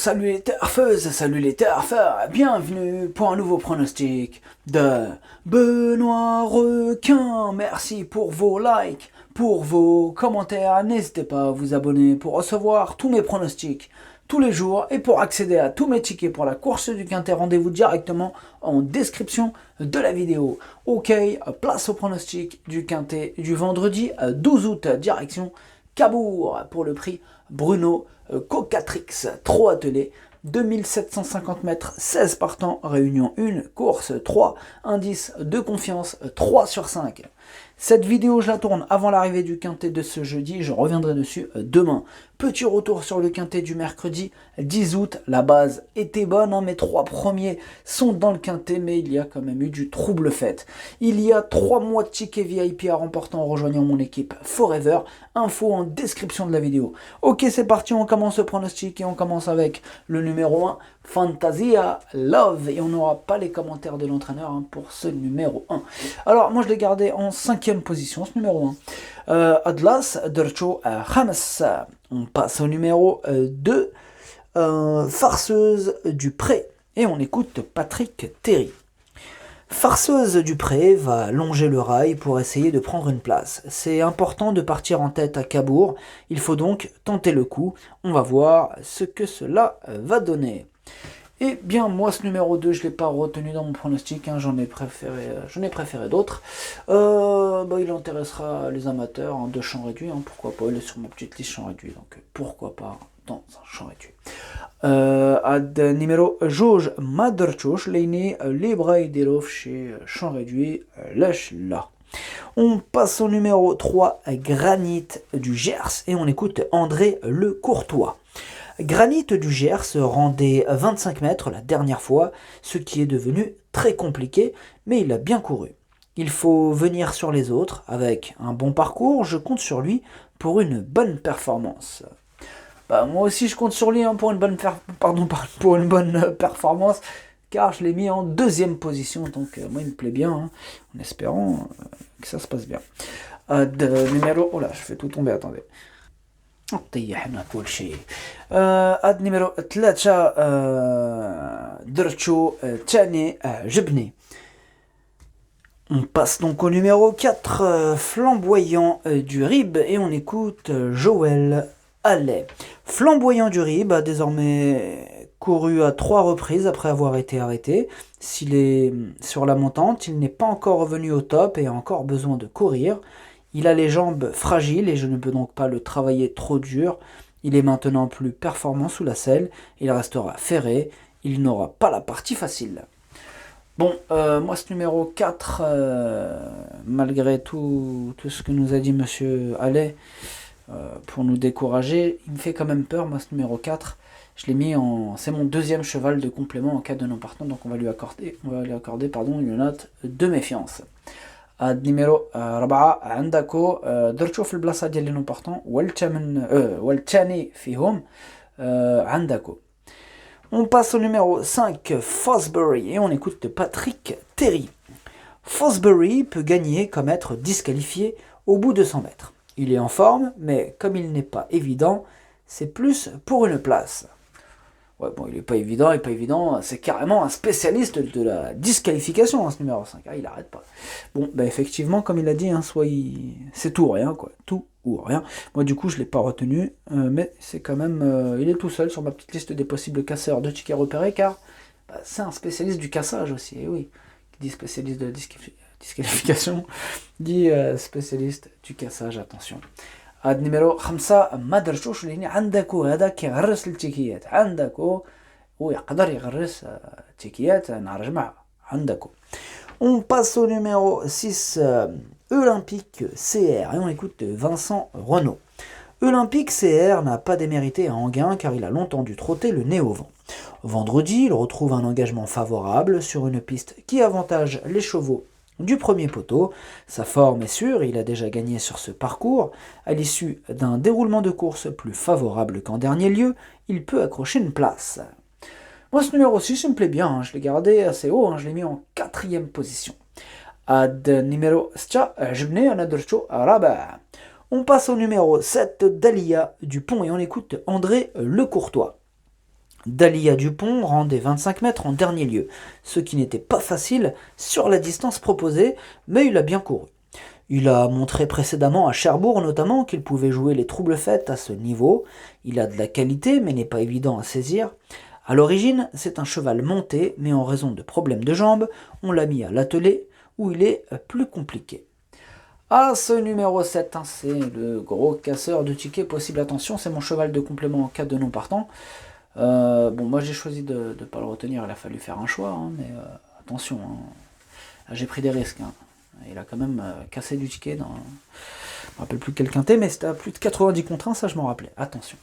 salut les turfeuses, salut les turfeurs, bienvenue pour un nouveau pronostic de Benoît Requin. Merci pour vos likes, pour vos commentaires, n'hésitez pas à vous abonner pour recevoir tous mes pronostics tous les jours et pour accéder à tous mes tickets pour la course du Quintet, rendez-vous directement en description de la vidéo. Ok, place au pronostic du Quintet du vendredi 12 août, direction Cabourg pour le prix Bruno Cocatrix, 3 attelés, 2750 mètres, 16 partants, réunion 1, course 3, indice de confiance 3 sur 5. Cette vidéo, je la tourne avant l'arrivée du Quintet de ce jeudi, je reviendrai dessus demain. Petit retour sur le Quintet du mercredi 10 août, la base était bonne, hein, mes 3 premiers sont dans le Quintet, mais il y a quand même eu du trouble fait. Il y a 3 mois de tickets VIP à remporter en rejoignant mon équipe Forever, info en description de la vidéo. Ok, c'est parti, on commence le pronostic et on commence avec le numéro 1, Fantasia Love, et on n'aura pas les commentaires de l'entraîneur pour ce numéro 1. Alors moi je l'ai gardé en 5e position, ce numéro 1. Atlas Dercho Hamas. On passe au numéro 2, Farceuse du Pré, et on écoute Patrick Terry. Farceuse du Pré va longer le rail pour essayer de prendre une place. C'est important de partir en tête à Cabourg, il faut donc tenter le coup. On va voir ce que cela va donner. Eh bien, moi, ce numéro 2, je ne l'ai pas retenu dans mon pronostic, j'en ai préféré d'autres. Il intéressera les amateurs de champ réduit, pourquoi pas, il est sur ma petite liste champ réduit, donc pourquoi pas dans un champ réduit. Ad numéro Georges Maderchouch, l'aîné libre Idirov chez champ réduit, lâche là. On passe au numéro 3, Granit du Gers, et on écoute André Le Courtois. Granit du Gers rendait 25 mètres la dernière fois, ce qui est devenu très compliqué, mais il a bien couru. Il faut venir sur les autres, avec un bon parcours, je compte sur lui pour une bonne performance. Moi aussi je compte sur lui pour une bonne performance, car je l'ai mis en 2e position, donc moi il me plaît bien, en espérant que ça se passe bien. Numéro... Oh là, je fais tout tomber, attendez. طيحنا كل شيء. اد نيميرو 3 درتشو تاني عجبني. On passe donc au numéro 4, Flamboyant du Rib, et on écoute Joël Allais. Flamboyant du Rib a désormais couru à 3 reprises après avoir été arrêté. S'il est sur la montante, il n'est pas encore revenu au top et a encore besoin de courir. Il a les jambes fragiles et je ne peux donc pas le travailler trop dur. Il est maintenant plus performant sous la selle, il restera ferré, il n'aura pas la partie facile. Bon, moi ce numéro 4, malgré tout ce que nous a dit monsieur Allais, pour nous décourager, il me fait quand même peur, moi ce numéro 4. Je l'ai mis c'est mon 2e cheval de complément en cas de non partant, donc on va lui accorder une note de méfiance. النيميرو 4 عندكو درتو في البلاصه ديال لي نومبورطون والثاني فيهم عندكو. On passe au numéro 5, Fosbury, et on écoute Patrick Terry. Fosbury peut gagner comme être disqualifié au bout de 100 mètres. Il est en forme, mais comme il n'est pas évident, c'est plus pour une place. Ouais, bon, il n'est pas évident, c'est carrément un spécialiste de la disqualification, ce numéro 5, il n'arrête pas. Bon, effectivement, comme il a dit, c'est tout ou rien, quoi, tout ou rien. Moi, du coup, je ne l'ai pas retenu, mais c'est quand même, il est tout seul sur ma petite liste des possibles casseurs de tickets repérés, car c'est un spécialiste du cassage aussi, et oui, qui dit spécialiste de la disqualification, dit spécialiste du cassage, attention. هاد نيميرو 5 ما درتوش لاني عندكو هذا كيغرس التيكيات عندكو ويقدر يغرس التيكيات نهار جمعة عندكو. On passe au numéro 6, Olympique CR, et on écoute Vincent Renaud. Olympique CR n'a pas démérité à Enghien car il a longtemps dû trotter le nez au vent. Vendredi, il retrouve un engagement favorable sur une piste qui avantage les chevaux du premier poteau. Sa forme est sûre, il a déjà gagné sur ce parcours. À l'issue d'un déroulement de course plus favorable qu'en dernier lieu, il peut accrocher une place. Moi, ce numéro 6, il me plaît bien, je l'ai gardé assez haut, je l'ai mis en 4e position. Ad numéro 7, عجبني أنا درتو رابع. On passe au numéro 7, Dalia du Pont, et on écoute André Le Courtois. Dalia Dupont rend des 25 mètres en dernier lieu, ce qui n'était pas facile sur la distance proposée, mais il a bien couru. Il a montré précédemment à Cherbourg notamment qu'il pouvait jouer les troubles-fêtes à ce niveau. Il a de la qualité mais n'est pas évident à saisir. À l'origine, c'est un cheval monté, mais en raison de problèmes de jambes, on l'a mis à l'attelé où il est plus compliqué. Ah, ce numéro 7, c'est le gros casseur de tickets possible. Attention, c'est mon cheval de complément en cas de non partant. Moi j'ai choisi de ne pas le retenir, il a fallu faire un choix, mais attention, j'ai pris des risques. Il a quand même cassé du ticket dans... Je me rappelle plus quel quintet, mais c'était à plus de 90 contre 1, ça je m'en rappelais, attention.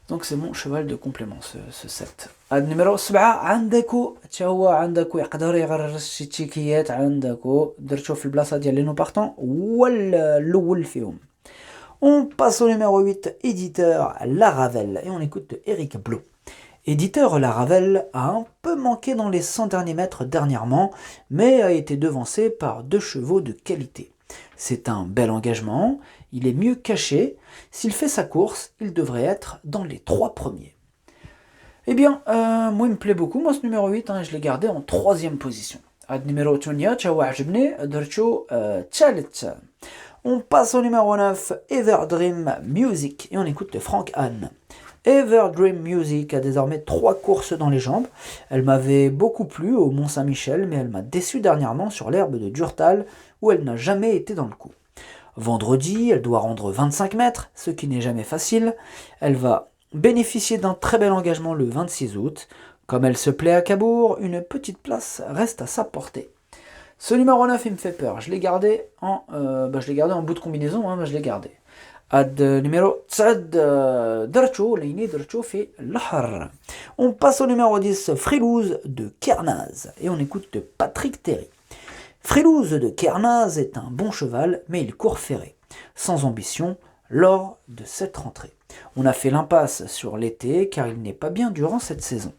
Donc c'est mon cheval de complément, ce 7. النمرة 7 عندكو تا هو عندكو يقدر يغرس شي تيكيات عندكو درتو في البلاصة ديال لي نو بارتون ولا الأول فيهم. On passe au numéro 8, éditeur Laravel, et on écoute Eric Blot. Éditeur Laravel a un peu manqué dans les 100 derniers mètres dernièrement, mais a été devancé par 2 chevaux de qualité. C'est un bel engagement, il est mieux caché. S'il fait sa course, il devrait être dans les 3 premiers. Eh bien, moi il me plaît beaucoup, moi ce numéro 8, je l'ai gardé en 3e position. هاد numéro 8 تاهو عجبني درتو ثالث. On passe au numéro 9, Everdream Music, et on écoute Franck Anne. Everdream Music a désormais 3 courses dans les jambes. Elle m'avait beaucoup plu au Mont-Saint-Michel, mais elle m'a déçu dernièrement sur l'herbe de Durtal, où elle n'a jamais été dans le coup. Vendredi, elle doit rendre 25 mètres, ce qui n'est jamais facile. Elle va bénéficier d'un très bel engagement le 26 août. Comme elle se plaît à Cabourg, une petite place reste à sa portée. Ce numéro 9, il me fait peur. Je l'ai gardé en bout de combinaison, je l'ai gardé. Numéro 10, درتو في البحر. On passe au numéro 10, Frilouse de Kernaz, et on écoute Patrick Terry. Frilouse de Kernaz est un bon cheval, mais il court ferré, sans ambition, lors de cette rentrée. On a fait l'impasse sur l'été, car il n'est pas bien durant cette saison.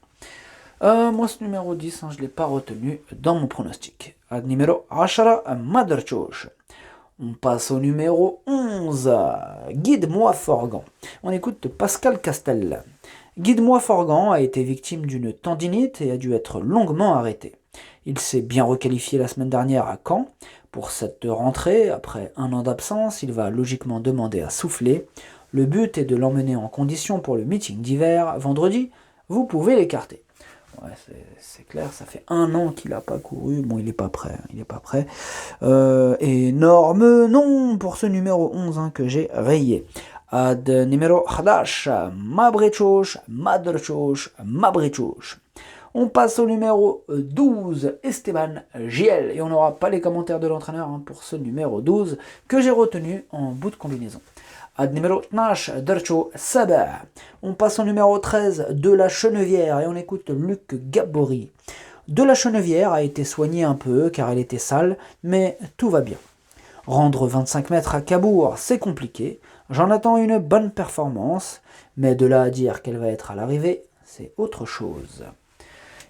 Moi, ce numéro 10, je ne l'ai pas retenu dans mon pronostic. Numéro 10, Madrchosh. On passe au numéro 11, Guide-moi Forgan. On écoute Pascal Castel. Guide-moi Forgan a été victime d'une tendinite et a dû être longuement arrêté. Il s'est bien requalifié la semaine dernière à Caen. Pour cette rentrée, après 1 an d'absence, il va logiquement demander à souffler. Le but est de l'emmener en condition pour le meeting d'hiver. Vendredi, vous pouvez l'écarter. Ouais, c'est clair, ça fait 1 an qu'il n'a pas couru. Bon, il n'est pas prêt. Énorme nom pour ce numéro 11 que j'ai rayé. Numéro 11, Madrchosh. On passe au numéro 12, Esteban Giel. Et on n'aura pas les commentaires de l'entraîneur pour ce numéro 12 que j'ai retenu en bout de combinaison. Numéro 12, Dercho Saber. On passe au numéro 13, De la Chenevière, et on écoute Luc Gabory. De la Chenevière a été soignée un peu car elle était sale, mais tout va bien. Rendre 25 mètres à Cabourg, c'est compliqué. J'en attends une bonne performance, mais de là à dire qu'elle va être à l'arrivée, c'est autre chose.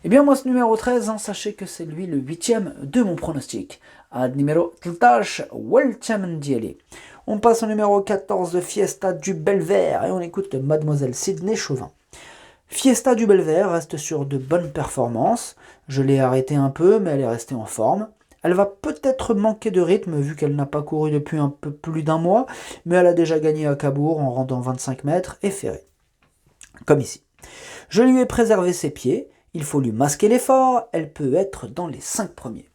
Eh bien moi ce numéro 13, sachez que c'est lui le 8e de mon pronostic. Numéro 13, Welcome Diele. On passe au numéro 14 de Fiesta du Belvert et on écoute Mademoiselle Sydney Chauvin. Fiesta du Belvert reste sur de bonnes performances. Je l'ai arrêtée un peu, mais elle est restée en forme. Elle va peut-être manquer de rythme vu qu'elle n'a pas couru depuis un peu plus d'1 mois, mais elle a déjà gagné à Cabourg en rendant 25 mètres et ferré. Comme ici. Je lui ai préservé ses pieds, il faut lui masquer l'effort, elle peut être dans les 5 premiers.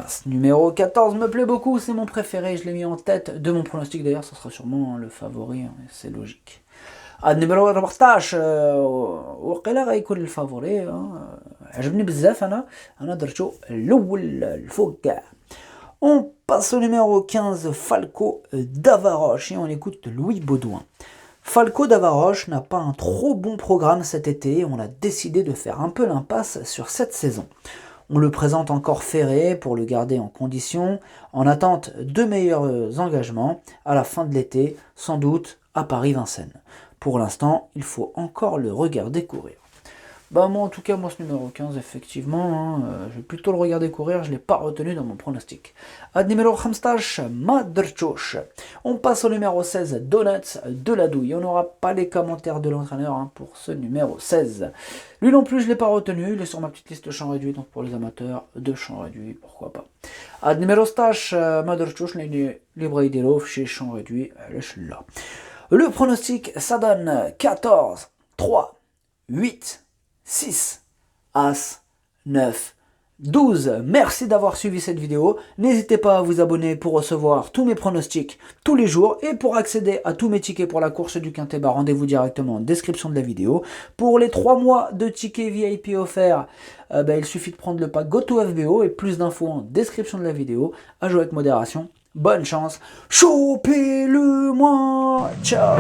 Ce numéro 14 me plaît beaucoup, c'est mon préféré, je l'ai mis en tête de mon pronostic, d'ailleurs ça sera sûrement le favori, c'est logique. numéro 14 وقيلا غيكون الفافوري عجبني بزاف انا درتو الاول الفوق كاع. On passe au numéro 15, Falco d'Avaroche, et on écoute Louis Baudouin. Falco d'Avaroche n'a pas un trop bon programme cet été, on a décidé de faire un peu l'impasse sur cette saison. On le présente encore ferré pour le garder en condition, en attente de meilleurs engagements à la fin de l'été, sans doute à Paris-Vincennes. Pour l'instant, il faut encore le regarder courir. Bah moi en tout cas, moi ce numéro 15, effectivement, je vais plutôt le regarder courir, je ne l'ai pas retenu dans mon pronostic. Ad numéro 15, Madrchouch. On passe au numéro 16, Donuts de la Douille. On n'aura pas les commentaires de l'entraîneur pour ce numéro 16. Lui non plus, je ne l'ai pas retenu, il est sur ma petite liste champ réduit, donc pour les amateurs de champ réduit, pourquoi pas. Ad numéro 16, Madrchouch, libre Idelov chez champ réduit, là. Le pronostic, ça donne 14, 3, 8, 6, As, 9, 12. Merci d'avoir suivi cette vidéo. N'hésitez pas à vous abonner pour recevoir tous mes pronostics tous les jours. Et pour accéder à tous mes tickets pour la course du Quintet, rendez-vous directement en description de la vidéo. Pour les 3 mois de tickets VIP offerts, il suffit de prendre le pack GoToFBO et plus d'infos en description de la vidéo. À jouer avec modération. Bonne chance. Chopez-le-moi. Ciao.